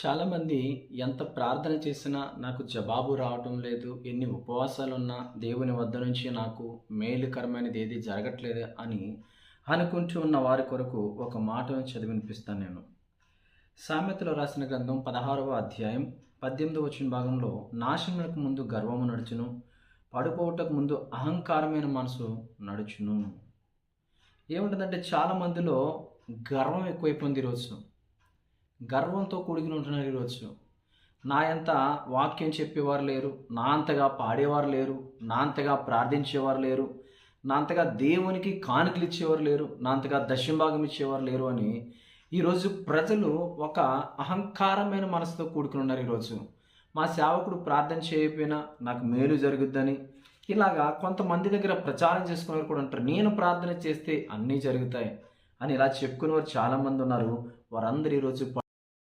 చాలామంది ఎంత ప్రార్థన చేసినా నాకు జవాబు రావటం లేదు. ఎన్ని ఉపవాసాలున్నా దేవుని వద్ద నుంచి నాకు మేలుకరమైనది ఏది జరగట్లేదు అని అనుకుంటూ ఉన్న వారి కొరకు ఒక మాటను చదివి వినిపిస్తాను నేను. సామెతలో రాసిన గ్రంథం 16వ అధ్యాయం 18వ వచన భాగంలో నాశనమునకు ముందు గర్వము నడుచును, పడిపోవుటకు ముందు అహంకారమైన మనసు నడుచును. ఏముంటుందంటే చాలా మందిలో గర్వం ఎక్కువైపోయింది ఈరోజు. గర్వంతో కూడుకుని ఉంటున్నారు ఈరోజు. నా అంత వాక్యం చెప్పేవారు లేరు, నా అంతగా పాడేవారు లేరు, నా అంతగా ప్రార్థించేవారు లేరు, నా అంతగా దేవునికి కానుకలు ఇచ్చేవారు లేరు, నా అంతగా దశంభాగం ఇచ్చేవారు లేరు అని ఈరోజు ప్రజలు ఒక అహంకారమైన మనసుతో కూడుకుని ఉన్నారు ఈరోజు. మా సేవకుడు ప్రార్థన చేయకపోయినా నాకు మేలు జరుగుద్దని ఇలాగా కొంతమంది దగ్గర ప్రచారం చేసుకునేవారు కూడా ఉంటారు. నేను ప్రార్థన చేస్తే అన్నీ జరుగుతాయి అని ఇలా చెప్పుకునేవారు చాలామంది ఉన్నారు. వారందరూ ఈరోజు